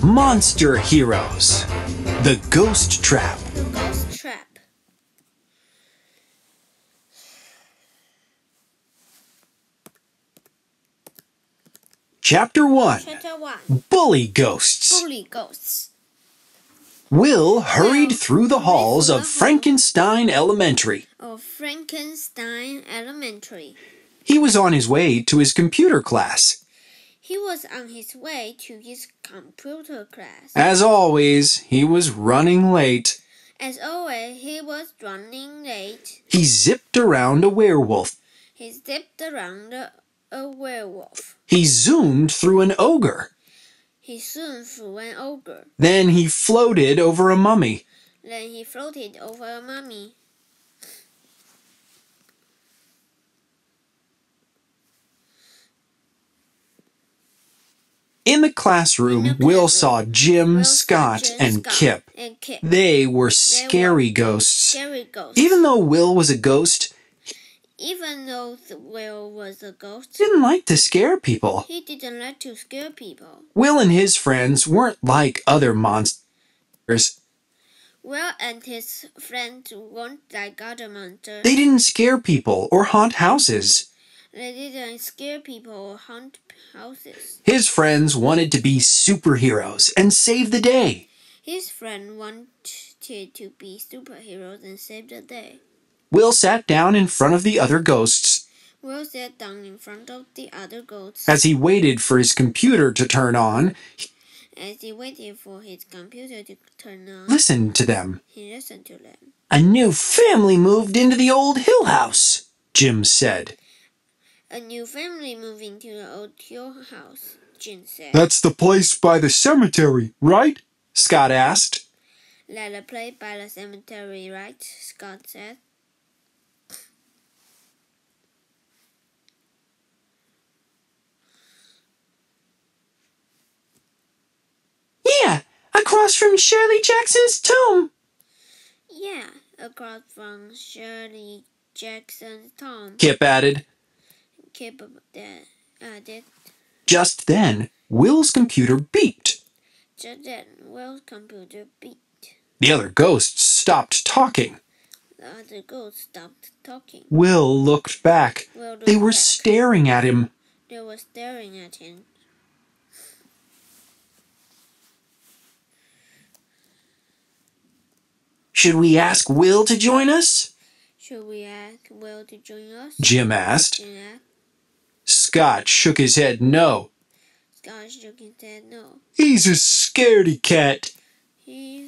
Monster Heroes. The Ghost Trap. The Ghost Trap. Chapter 1. Chapter 1. Bully Ghosts. Bully Ghosts. Will hurried through the halls of Frankenstein Elementary. He was on his way to his computer class. As always, he was running late. He zipped around a werewolf. He zoomed through an ogre. Then he floated over a mummy. In the classroom, Will saw Jim, Scott, and Kip. They were scary ghosts. Even though Will was a ghost, he didn't like to scare people. Will and his friends weren't like other monsters. They didn't scare people or haunt houses. His friends wanted to be superheroes and save the day. Will sat down in front of the other ghosts. As he waited for his computer to turn on, listened to them. A new family moved into the old hill house, Jim said. That's the place by the cemetery, right? Scott asked. That place by the cemetery, right? Scott said. Yeah, across from Shirley Jackson's tomb. Yeah, across from Shirley Jackson's tomb. Kip added. Kip added. Just then, Will's computer beeped. The other ghosts stopped talking. Will looked back. They were staring at him. Should we ask Will to join us? Jim asked. Scott shook his head no. He's a scaredy cat. Yeah,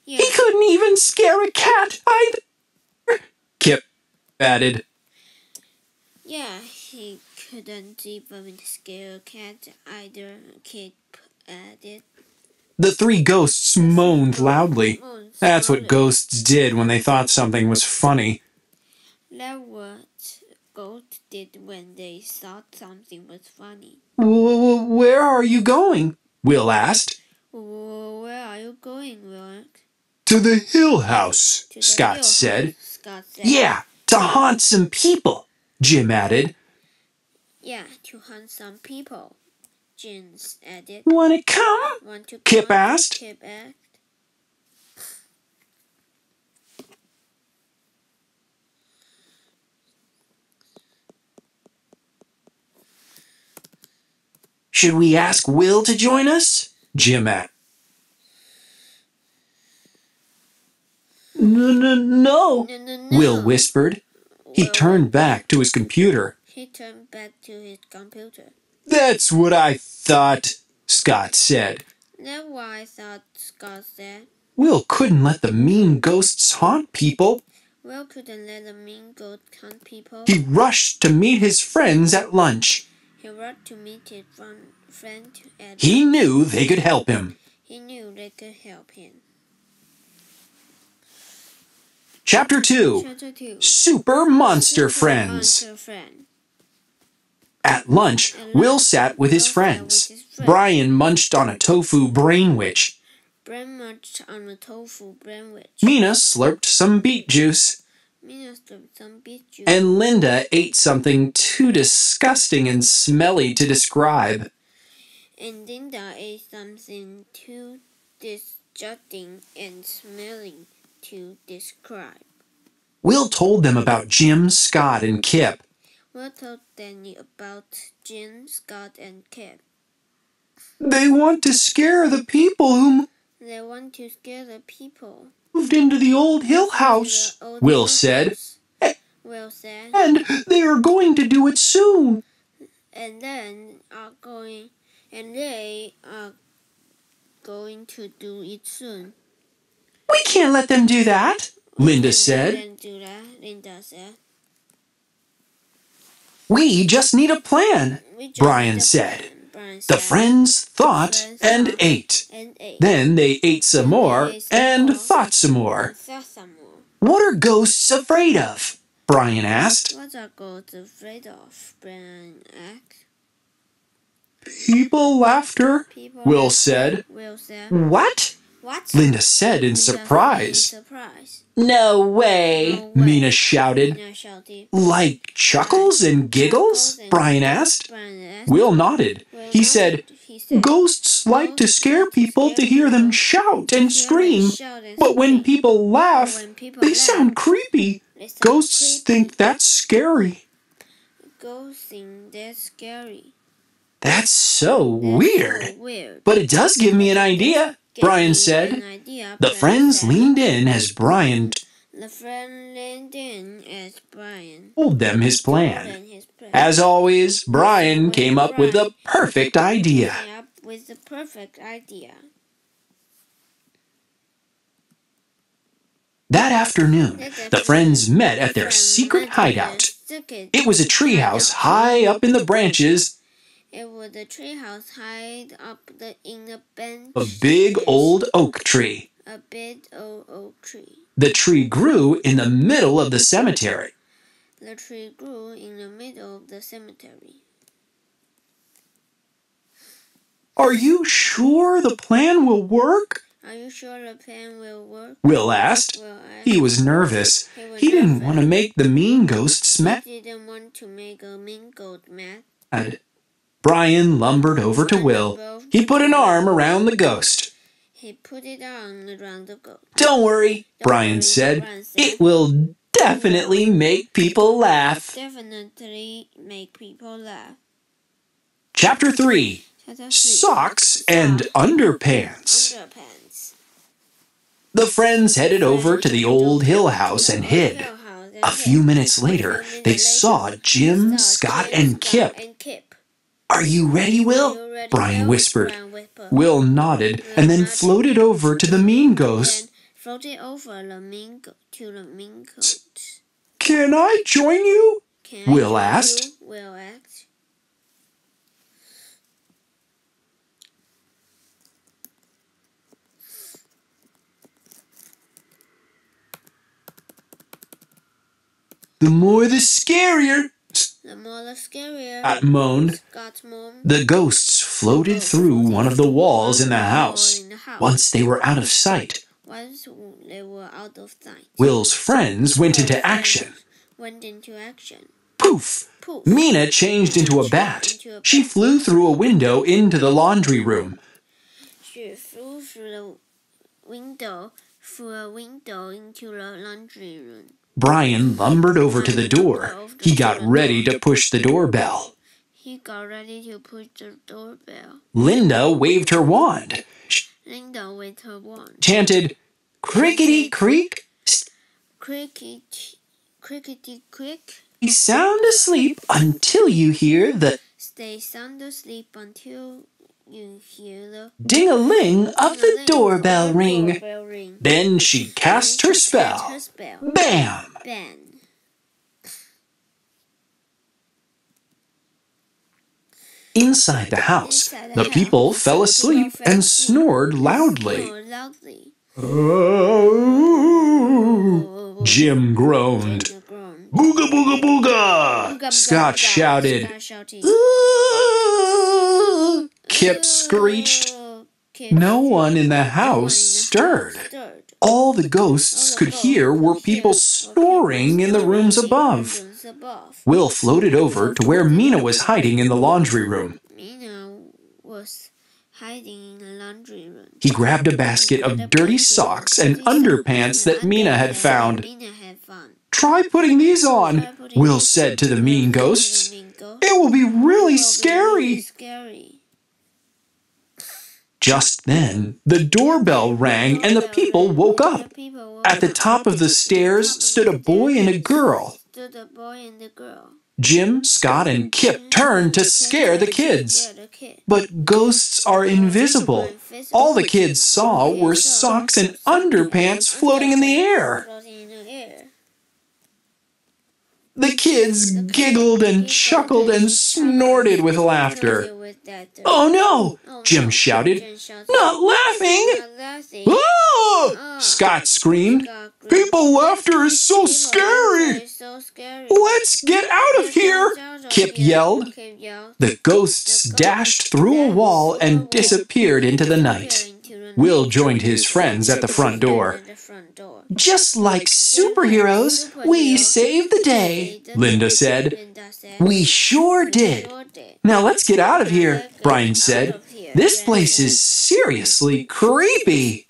he couldn't even scare a cat either, Kip added. Yeah, he couldn't even scare a cat either, Kip added. The three ghosts moaned loudly. That's what ghosts did when they thought something was funny. That's what ghosts did when they thought something was funny. Where are you going? Will asked. Where are you going, Will? To the hill house, Scott said. Yeah, to haunt some people, Jim added. Yeah, to hunt some people, Jim added. Want to come? Kip asked. Should we ask Will to join us? Jim asked. No, Will whispered. He turned back to his computer. That's what I thought, Scott said. That's what I thought, Scott said. Will couldn't let the mean ghosts haunt people. He rushed to meet his friends at lunch. He knew they could help him. Chapter 2. Super Monster Friends. At lunch, Will sat with his friends. Brian munched on a tofu brainwich. Mina slurped some beet juice. And Linda ate something too disgusting and smelly to describe. And Linda ate something too disgusting and smelly to describe. Will told them about Jim, Scott, and Kip. Will told them about Jim, Scott, and Kip. They want to scare the people who moved into the old hill house, Will said. And they are going to do it soon. And they are going to do it soon. We can't let them do that, Linda said. We just need a plan, Brian said. The friends thought and ate. Then they ate some more and thought some more. What are ghosts afraid of? Brian asked. What are ghosts afraid of? Brian asked. People laughter, Will said. What? Linda said in surprise. No way, Mina shouted. Like chuckles and giggles? Brian asked. Will nodded. He said, ghosts like to scare people to hear them shout and scream. But when people laugh, they sound creepy. Ghosts think that's scary. Ghosts think that's scary. That's so weird. But it does give me an idea, Brian said. The friends leaned in as Brian told them his plan. As always, Brian came up with the perfect idea. That afternoon, the friends met at their secret hideout. It was a treehouse high up in the branches. It was a treehouse high up in the bench. A big old oak tree. A big old tree. The tree grew in the middle of the cemetery. The tree grew in the middle of the cemetery. Are you sure the plan will work? Are you sure the plan will work? Will asked. He was nervous. He didn't want to make the mean ghosts mad. He didn't want to make a mean ghost mad. Brian lumbered over to Will. He put an arm around the ghost. Don't worry, Brian said. It will definitely make people laugh. Chapter 3. Socks and Underpants. The friends headed over to the old hill house and hid. A few minutes later, they saw Jim, Scott, and Kip. Are you ready, Will? Brian whispered. Will nodded and then floated over to the mean ghost. Can I join you? Will asked. The more the scarier. Scott moaned. The ghosts floated through one of the walls in the house. Once they were out of sight, Will's friends went into action. Poof! Mina changed into a bat. She flew through a window into the laundry room. She flew through a window into the laundry room. Brian lumbered over to the door. He got ready to push the doorbell. Linda waved her wand. Chanted, "Crickety creak, crickety crick. Stay sound asleep until you hear the ding-a-ling of the doorbell ring." Then she cast her spell. Bam! Inside the house, the people fell asleep and snored loudly. Oh, Jim groaned. Booga, booga, booga! Scott shouted. Kip screeched. No one in the house stirred. All the ghosts could hear were people snoring in the rooms above. Will floated over to where Mina was hiding in the laundry room. Mina was hiding in the laundry room. He grabbed a basket of dirty socks and underpants that Mina had found. "Try putting these on," Will said to the mean ghosts. "It will be really scary." Just then, the doorbell rang and the people woke up. At the top of the stairs stood a boy and a girl. Jim, Scott, and Kip turned to scare the kids. But ghosts are invisible. All the kids saw were socks and underpants floating in the air. The kids giggled and chuckled and snorted with laughter. "Oh no!" Jim shouted. "Not laughing!" "Ah!" Scott screamed. "People laughter is so scary!" "Let's get out of here!" Kip yelled. The ghosts dashed through a wall and disappeared into the night. Will joined his friends at the front door. "Just like superheroes, we saved the day," Linda said. "We sure did. Now let's get out of here," Brian said. "This place is seriously creepy."